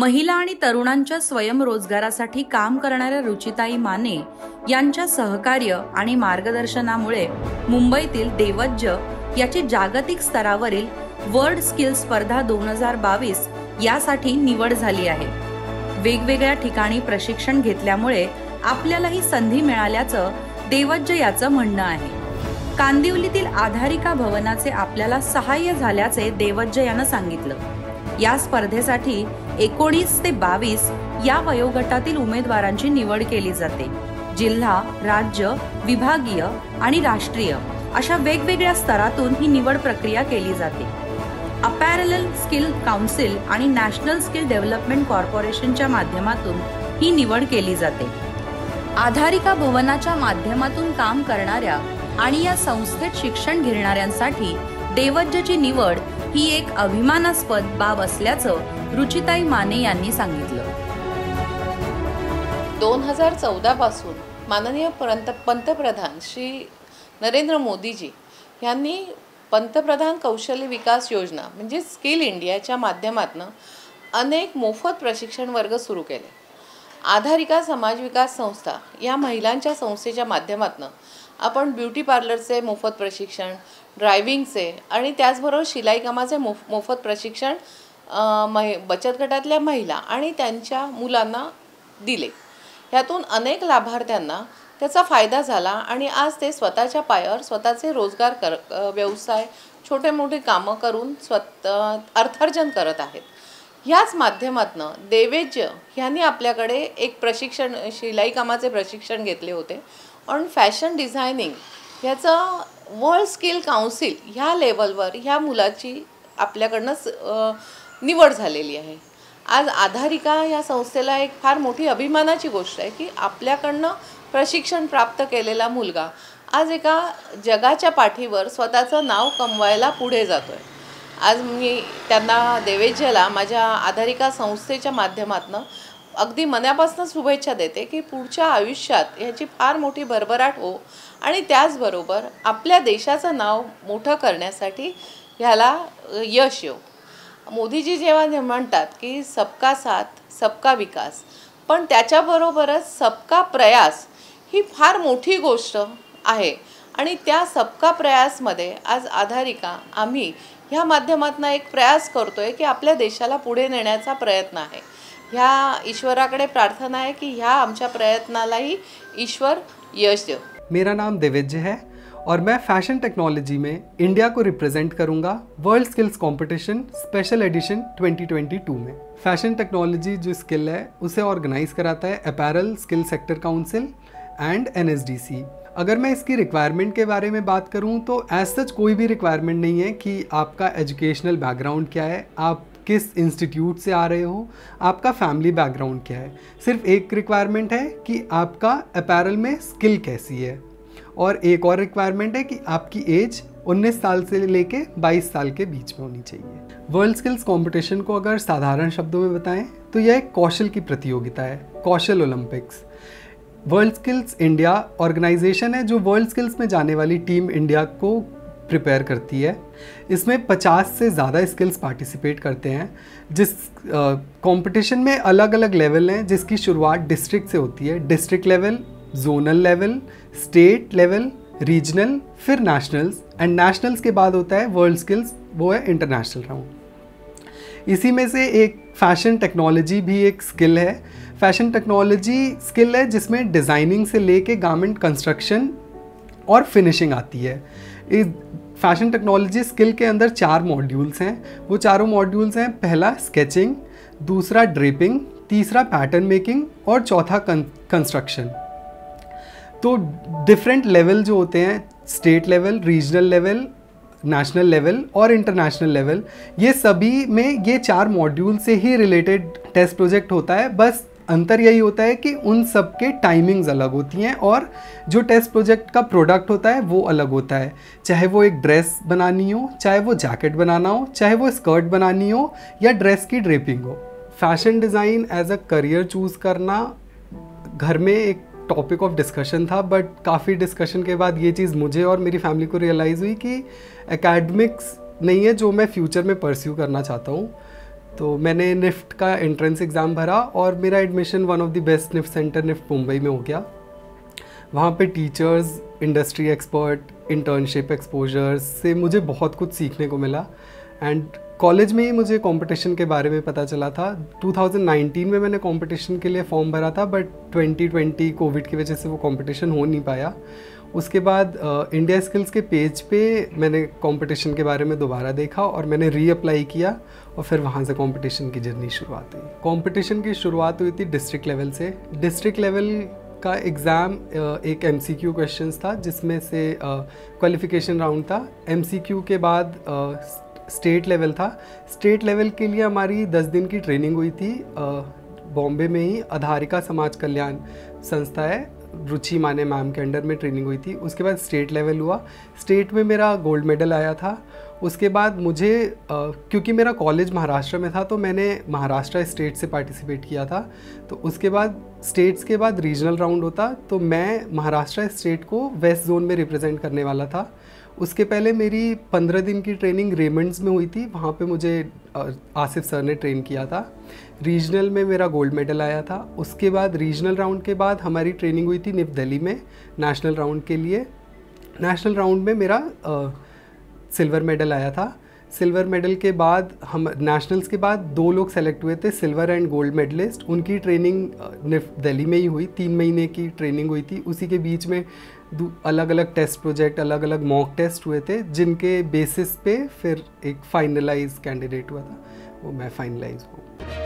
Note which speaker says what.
Speaker 1: महिला आणि तरुणांच्या स्वयंरोजगारासाठी काम करणाऱ्या रुचिताई माने यांच्या सहकार्य आणि मार्गदर्शनामुळे मुंबईतील देवज्य याची जागतिक स्तरावरील वर्ल्ड स्किल स्पर्धा 2022 यासाठी निवड झाली आहे। वेगवेगळ्या ठिकाणी प्रशिक्षण घेतल्यामुळे आपल्याला ही संधी मिळाल्याचं देवज्य याचं म्हणणं आहे। कांदिवलीतील आधारिका भवनाचे आपल्याला सहाय्य झाल्याचे देवज्य यानं सांगितलं। या स्पर्धेसाठी 19 ते 22 या वयोगटातील उमेदवारांची निवड केली जाते। जिल्हा, राज्य, विभागीय आणि राष्ट्रीय अशा वेगवेगळ्या स्तरातून ही निवड प्रक्रिया केली जाते। अपॅरल स्किल काउन्सिल आणि नॅशनल स्किल डेव्हलपमेंट कॉर्पोरेशनच्या माध्यमातून ही निवड केली जाते। आधारिका भवनाच्या माध्यमातून काम करणाऱ्या आणि या संस्थेत शिक्षण घेणाऱ्यांसाठी देवज्यची निवड ही एक अभिमानास्पद बाब असल्याचं रुचिताई माने यांनी सांगितलं।
Speaker 2: 2014 पासून माननीय पंतप्रधान श्री नरेंद्र मोदीजी यांनी पंतप्रधान कौशल्य विकास योजना म्हणजे स्किल इंडियाच्या माध्यमातून अनेक मोफत प्रशिक्षण वर्ग सुरू केले। आधारिका समाज विकास संस्था या महिलांच्या संस्थेच्या माध्यमातून आपण ब्युटी पार्लरचे मोफत प्रशिक्षण, ड्रायव्हिंगचे आणि त्याचबरोबर शिलाई कामाचे मोफत प्रशिक्षण बचत गटातल्या महिला आणि त्यांच्या मुलांना दिले। यातून अनेक लाभार्थ्यांना त्याचा फायदा झाला आणि आज ते स्वतःच्या पायावर स्वतःचे रोजगार व्यवसाय छोटे मोठे कामं करून अर्थार्जन करत आहेत। ह्याच माध्यमातून देवज्य यांनी आपल्याकडे एक प्रशिक्षण शिलाई कामाचे प्रशिक्षण घेतले होते आणि फॅशन डिझायनिंग ह्याचं वर्ल्ड स्किल काउन्सिल ह्या लेवलवर ह्या मुलाची आपल्याकडनं निवड झालेली आहे। आज आधारिका या संस्थेला एक फार मोठी अभिमानाची गोष्ट आहे की आपल्याकडनं प्रशिक्षण प्राप्त केलेला मुलगा आज एका जगाच्या पाठीवर स्वतःचं नाव कमवायला पुढे जातोय। आज मी त्यांना देवज्यला माझ्या आधारिका संस्थेच्या माध्यमातून अगदी मनापासून शुभेच्छा देते की पुढच्या आयुष्यात ह्याची फार मोठी भरभराट हो आणि त्याचबरोबर आपल्या देशाचं नाव मोठं करण्यासाठी ह्याला यश येऊ। मोदीजी जेव्हा म्हणतात की सबका साथ सबका विकास, पण त्याच्याबरोबरच सबका प्रयास ही फार मोठी गोष्ट आहे आणि त्या सबका प्रयासमध्ये आज आधारिका आम्ही ह्या माध्यमातून एक प्रयास करतोय की आपल्या देशाला पुढे नेण्याचा प्रयत्न आहे। ह्या ईश्वराकडे प्रार्थना है कि ह्या आमच्या प्रयत्नालाही ईश्वर यश दे।
Speaker 3: मेरा नाम देवज्य है और मैं फैशन टेक्नोलॉजी में इंडिया को रिप्रेजेंट करूंगा world skills competition special edition 2022 में। फैशन टेक्नोलॉजी जो स्किल है उसे ऑर्गेनाइज कराता है apparel skill sector council and NSDC। अगर मैं इसकी रिक्वायरमेंट के बारे में बात करूं तो एज सच कोई भी रिक्वायरमेंट नहीं है कि आपका एजुकेशनल बैकग्राउंड क्या है, आप किस इंस्टीट्यूट से आ रहे हो, आपका फैमिली बैकग्राउंड क्या है। सिर्फ एक रिक्वायरमेंट है कि आपका अपैरल में स्किल कैसी है और एक और रिक्वायरमेंट है कि आपकी एज 19 साल से लेके 22 साल के बीच में होनी चाहिए। वर्ल्ड स्किल्स कंपटीशन को अगर साधारण शब्दों में बताएं तो यह एक कौशल की प्रतियोगिता है, कौशल Olympics. World skills India organisation है जो वर्ल्ड स्किल्स में जाने वाली टीम इंडिया को प्रिपेयर करती है। इसमें 50 से ज़्यादा स्किल्स पार्टिसिपेट करते हैं। जिस कंपटीशन में अलग अलग लेवल हैं जिसकी शुरुआत डिस्ट्रिक्ट से होती है। District level, zonal level, state level, regional, फिर नेशनल्स एंड नेशनल्स के बाद होता है वर्ल्ड स्किल्स, वो है इंटरनेशनल राउंड। इसी में से एक फैशन टेक्नोलॉजी भी एक स्किल है। फैशन टेक्नोलॉजी स्किल है जिसमें डिज़ाइनिंग से लेके गारमेंट कंस्ट्रक्शन और फिनिशिंग आती है। इस फैशन टेक्नोलॉजी स्किल के अंदर 4 मॉड्यूल्स हैं। वो चारों मॉड्यूल्स हैं, पहला स्केचिंग, दूसरा ड्रेपिंग, तीसरा पैटर्न मेकिंग और चौथा कंस्ट्रक्शन। तो डिफरेंट लेवल जो होते हैं, state level, regional level, national level और इंटरनेशनल लेवल, ये सभी में ये 4 मॉड्यूल से ही रिलेटेड टेस्ट प्रोजेक्ट होता है। बस अंतर यही होता है कि उन सब के टाइमिंग्स अलग होती हैं और जो टेस्ट प्रोजेक्ट का प्रोडक्ट होता है वो अलग होता है। चाहे वो एक ड्रेस बनानी हो, चाहे वो जैकेट बनाना हो, चाहे वो स्कर्ट बनानी हो या ड्रेस की ड्रेपिंग हो। Fashion design as a career choose करना घर में एक टॉपिक ऑफ डिस्कशन था, बट काफ़ी डिस्कशन के बाद ये चीज़ मुझे और मेरी फैमिली को रियलाइज़ हुई कि एकेडमिक्स नहीं है जो मैं फ्यूचर में परस्यू करना चाहता हूँ। तो मैंने निफ्ट का एंट्रेंस एग्ज़ाम भरा और मेरा admission one of the best NIFT centre NIFT Mumbai में हो गया। वहाँ पे teachers, industry expert, internship exposures से मुझे बहुत कुछ सीखने को मिला। एंड कॉलेज में ही मुझे कंपटीशन के बारे में पता चला था। 2019 में मैंने कंपटीशन के लिए फॉर्म भरा था, बट 2020 कोविड की वजह से वो कंपटीशन हो नहीं पाया। उसके बाद इंडिया स्किल्स के पेज पे मैंने कंपटीशन के बारे में दोबारा देखा और मैंने रीअप्लाई किया और फिर वहाँ से कंपटीशन की जर्नी शुरुआत हुई। कंपटीशन की शुरुआत हुई थी डिस्ट्रिक्ट लेवल से। डिस्ट्रिक्ट लेवल का एग्ज़ाम एक MCQ क्वेश्चंस था, जिसमें से क्वालिफिकेशन राउंड था। MCQ के बाद स्टेट लेवल था। स्टेट लेवल के लिए हमारी 10 दिन की ट्रेनिंग हुई थी बॉम्बे में ही। आधारिका समाज कल्याण संस्था है, रुचि माने मैम के अंडर में ट्रेनिंग हुई थी। उसके बाद स्टेट लेवल हुआ। स्टेट में मेरा गोल्ड मेडल आया था। उसके बाद मुझे क्योंकि मेरा कॉलेज महाराष्ट्र में था, तो मैंने महाराष्ट्र स्टेट से पार्टिसिपेट किया था। तो उसके बाद स्टेट्स के बाद रीजनल राउंड होता, तो मैं महाराष्ट्र स्टेट को वेस्ट जोन में रिप्रेजेंट करने वाला था। उसके पहले मेरी 15 दिन की ट्रेनिंग रेमंड्स में हुई थी। वहाँ पे मुझे आसिफ सर ने ट्रेन किया था। रीजनल में मेरा गोल्ड मेडल आया था। उसके बाद रीजनल राउंड के बाद हमारी ट्रेनिंग हुई थी निफ्ट दिल्ली में नेशनल राउंड के लिए। नेशनल राउंड में मेरा सिल्वर मेडल आया था। सिल्वर मेडल के बाद हम नेशनल्स के बाद 2 लोग सेलेक्ट हुए थे, सिल्वर एंड गोल्ड मेडलिस्ट। उनकी ट्रेनिंग निफ्ट दिल्ली में ही हुई। 3 महीने की ट्रेनिंग हुई थी। उसी के बीच में अलग अलग टेस्ट प्रोजेक्ट, अलग अलग मॉक टेस्ट हुए थे, जिनके बेसिस पे फिर एक फाइनलाइज कैंडिडेट हुआ था। वो मैं फाइनलाइज हूँ।